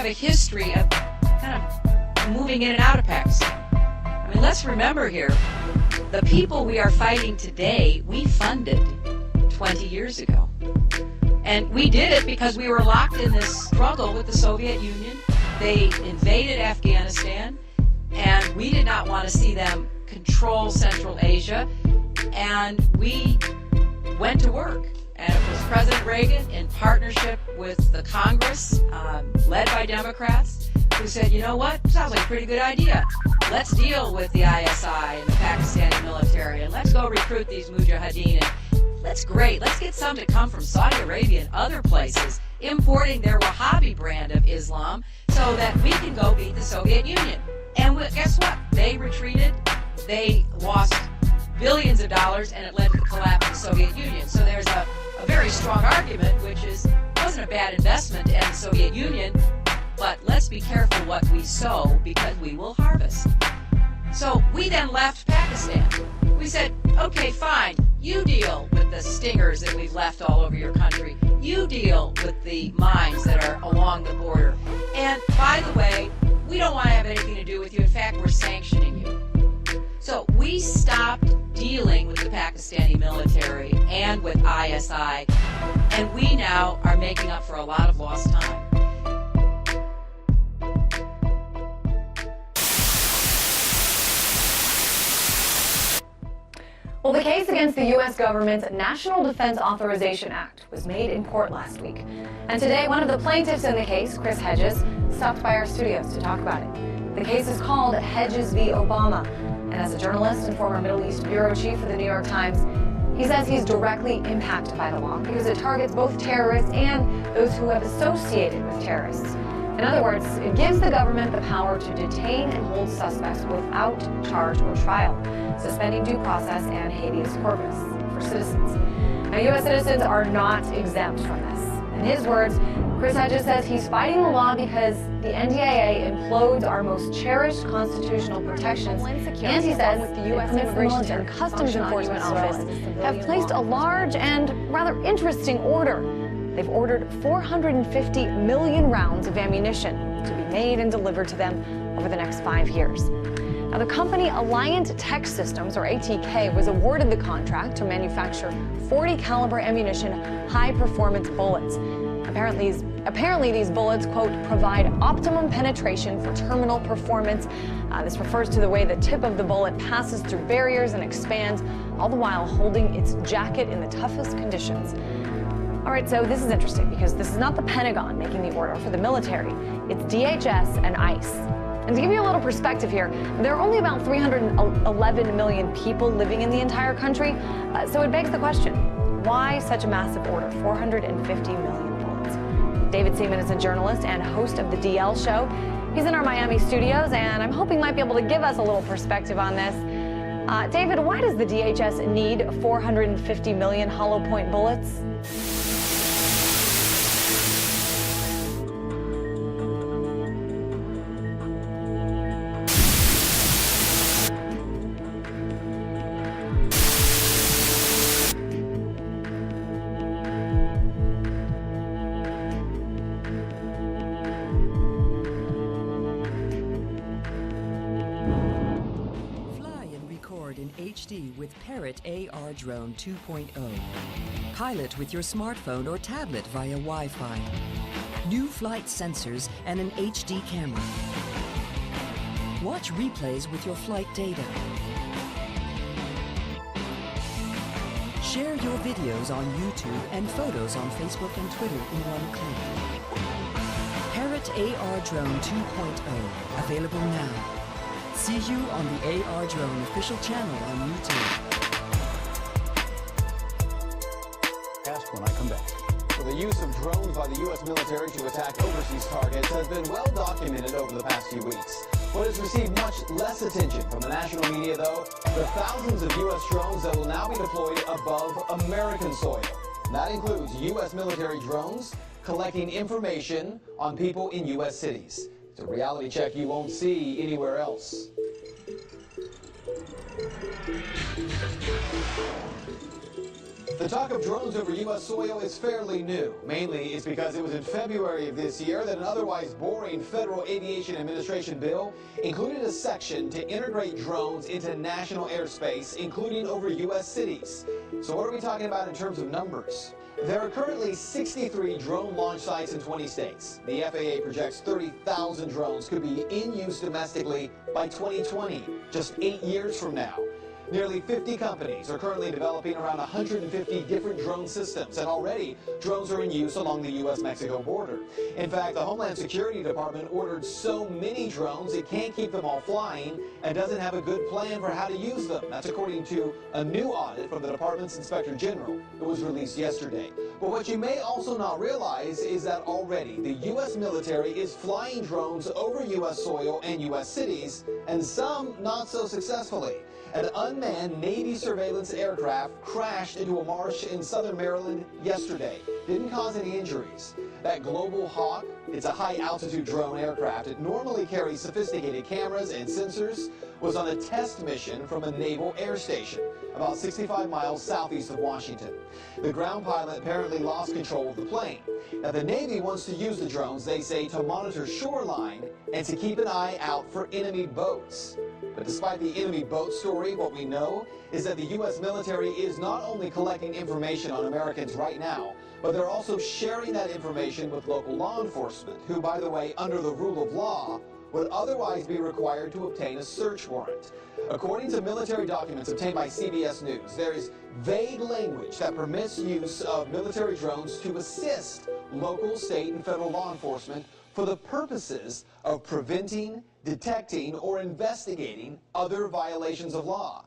have a history of kind of moving in and out of Pakistan. I mean, let's remember here, the people we are fighting today, we funded 20 years ago. And we did it because we were locked in this struggle with the Soviet Union. They invaded Afghanistan, and we did not want to see them control Central Asia, and we went to work. And it was President Reagan, in partnership with the Congress, led by Democrats, who said, you know what, sounds like a pretty good idea. Let's deal with the ISI and the Pakistani military, and let's go recruit these mujahideen. That's great. Let's get some to come from Saudi Arabia and other places, importing their Wahhabi brand of Islam, so that we can go beat the Soviet Union. And guess what? They retreated. They lost billions of dollars, and it led to the collapse of the Soviet Union. So there's a very strong argument, which is, it wasn't a bad investment to end the Soviet Union, but let's be careful what we sow, because we will harvest. So we then left Pakistan. We said, okay, fine, you deal with the stingers that we've left all over your country. You deal with the mines that are along the border. And by the way, we don't want to have anything to do with you. In fact, we're sanctioning you. So we stopped dealing with the Pakistani military and with ISI, and we now are making up for a lot of lost time. Well, the case against the U.S. government's National Defense Authorization Act was made in court last week. And today, one of the plaintiffs in the case, Chris Hedges, stopped by our studios to talk about it. The case is called Hedges v. Obama. And as a journalist and former Middle East bureau chief for the New York Times, he says he's directly impacted by the law because it targets both terrorists and those who have associated with terrorists. In other words, it gives the government the power to detain and hold suspects without charge or trial, suspending due process and habeas corpus for citizens. Now, U.S. citizens are not exempt from this. In his words, Chris Hedges says he's fighting the law because the NDAA implodes our most cherished constitutional protections, and he says the U.S. Immigration and Customs Enforcement Office have placed a large and rather interesting order. They've ordered 450 million rounds of ammunition to be made and delivered to them over the next 5 years. Now, the company Alliant Tech Systems, or ATK, was awarded the contract to manufacture 40 caliber ammunition high-performance bullets. Apparently these bullets, quote, provide optimum penetration for terminal performance. This refers to the way the tip of the bullet passes through barriers and expands, all the while holding its jacket in the toughest conditions. All right, so this is interesting because this is not the Pentagon making the order for the military. It's DHS and ICE. And to give you a little perspective here, there are only about 311 million people living in the entire country. So it begs the question, why such a massive order, 450 million bullets? David Seaman is a journalist and host of the DL Show. He's in our Miami studios, and I'm hoping he might be able to give us a little perspective on this. David, why does the DHS need 450 million hollow point bullets? HD with Parrot AR Drone 2.0. Pilot with your smartphone or tablet via Wi-Fi. New flight sensors and an HD camera. Watch replays with your flight data. Share your videos on YouTube and photos on Facebook and Twitter in one click. Parrot AR Drone 2.0, available now. See you on the AR Drone official channel on YouTube. Ask when I come back. Well, the use of drones by the U.S. military to attack overseas targets has been well documented over the past few weeks. What has received much less attention from the national media, though, the thousands of U.S. drones that will now be deployed above American soil. And that includes U.S. military drones collecting information on people in U.S. cities. It's a reality check you won't see anywhere else. The talk of drones over U.S. soil is fairly new. Mainly, it's because it was in February of this year that an otherwise boring Federal Aviation Administration bill included a section to integrate drones into national airspace, including over U.S. cities. So what are we talking about in terms of numbers? There are currently 63 drone launch sites in 20 states. The FAA projects 30,000 drones could be in use domestically by 2020, just 8 years from now. Nearly 50 companies are currently developing around 150 different drone systems, and already drones are in use along the U.S.-Mexico border. In fact, the Homeland Security Department ordered so many drones it can't keep them all flying and doesn't have a good plan for how to use them. That's according to a new audit from the department's Inspector General that was released yesterday. But what you may also not realize is that already the U.S. military is flying drones over U.S. soil and U.S. cities, and some not so successfully. An unmanned Navy surveillance aircraft crashed into a marsh in southern Maryland yesterday. Didn't cause any injuries. That Global Hawk, it's a high-altitude drone aircraft. It normally carries sophisticated cameras and sensors, was on a test mission from a naval air station about 65 miles southeast of Washington. The ground pilot apparently lost control of the plane. Now, the Navy wants to use the drones, they say, to monitor shoreline and to keep an eye out for enemy boats. But despite the enemy boat story, what we know is that the U.S. military is not only collecting information on Americans right now, but they're also sharing that information with local law enforcement, who, by the way, under the rule of law, would otherwise be required to obtain a search warrant. According to military documents obtained by CBS News, there is vague language that permits use of military drones to assist local, state, and federal law enforcement for the purposes of preventing, detecting, or investigating other violations of law.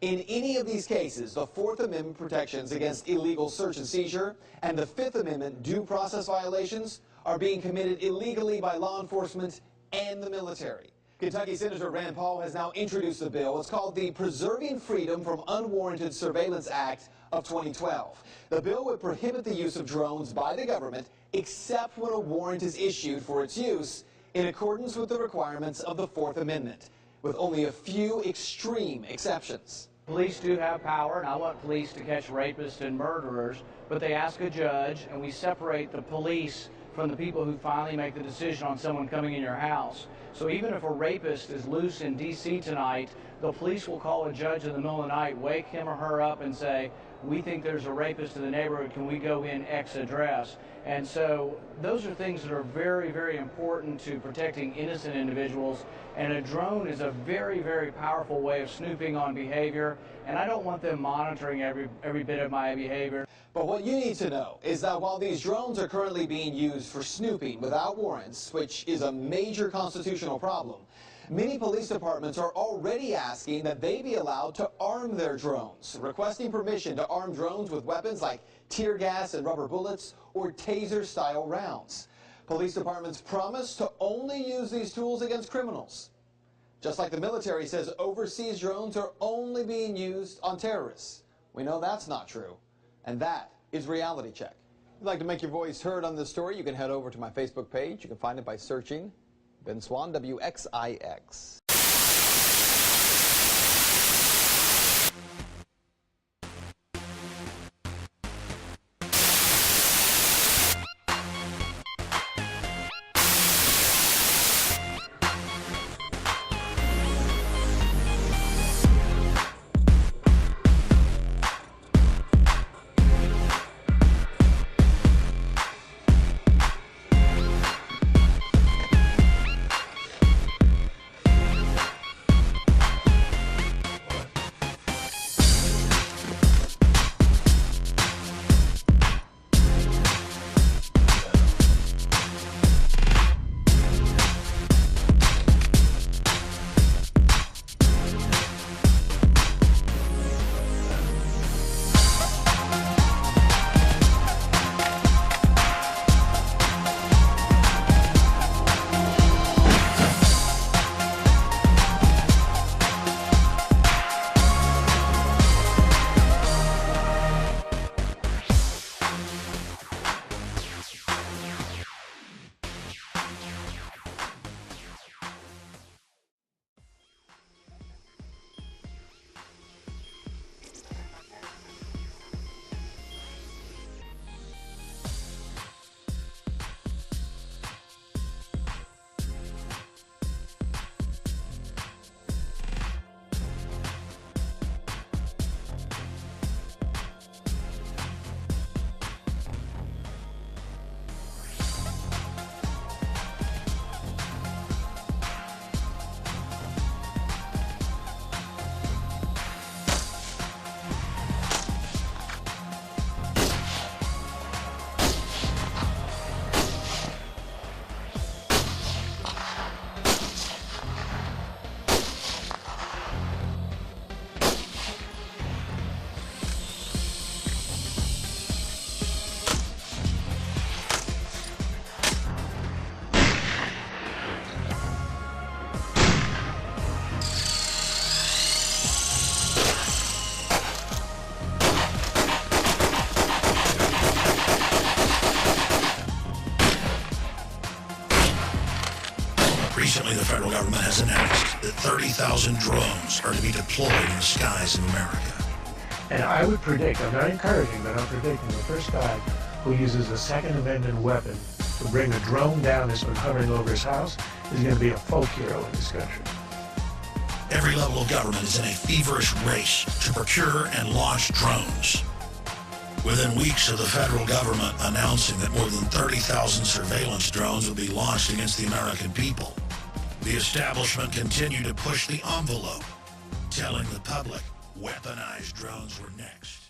In any of these cases, the Fourth Amendment protections against illegal search and seizure and the Fifth Amendment due process violations are being committed illegally by law enforcement and the military. Kentucky Senator Rand Paul has now introduced the bill. It's called the Preserving Freedom from Unwarranted Surveillance Act of 2012. The bill would prohibit the use of drones by the government except when a warrant is issued for its use in accordance with the requirements of the Fourth Amendment, with only a few extreme exceptions. Police do have power, and I want police to catch rapists and murderers, but they ask a judge, and we separate the police from the people who finally make the decision on someone coming in your house. So even if a rapist is loose in D.C. tonight, the police will call a judge in the middle of the night, wake him or her up and say, we think there's a rapist in the neighborhood, can we go in X address? And so those are things that are very, very important to protecting innocent individuals. And a drone is a very, very powerful way of snooping on behavior. And I don't want them monitoring every bit of my behavior. But what you need to know is that while these drones are currently being used for snooping without warrants, which is a major constitutional problem, many police departments are already asking that they be allowed to arm their drones, requesting permission to arm drones with weapons like tear gas and rubber bullets or taser-style rounds. Police departments promise to only use these tools against criminals. Just like the military says overseas drones are only being used on terrorists. We know that's not true. And that is Reality Check. If you'd like to make your voice heard on this story, you can head over to my Facebook page. You can find it by searching Ben Swan, WXIX. Recently, the federal government has announced that 30,000 drones are to be deployed in the skies of America. And I would predict, I'm not encouraging, but I'm predicting the first guy who uses a Second Amendment weapon to bring a drone down that's been hovering over his house is going to be a folk hero in this country. Every level of government is in a feverish race to procure and launch drones. Within weeks of the federal government announcing that more than 30,000 surveillance drones will be launched against the American people, the establishment continued to push the envelope, telling the public weaponized drones were next.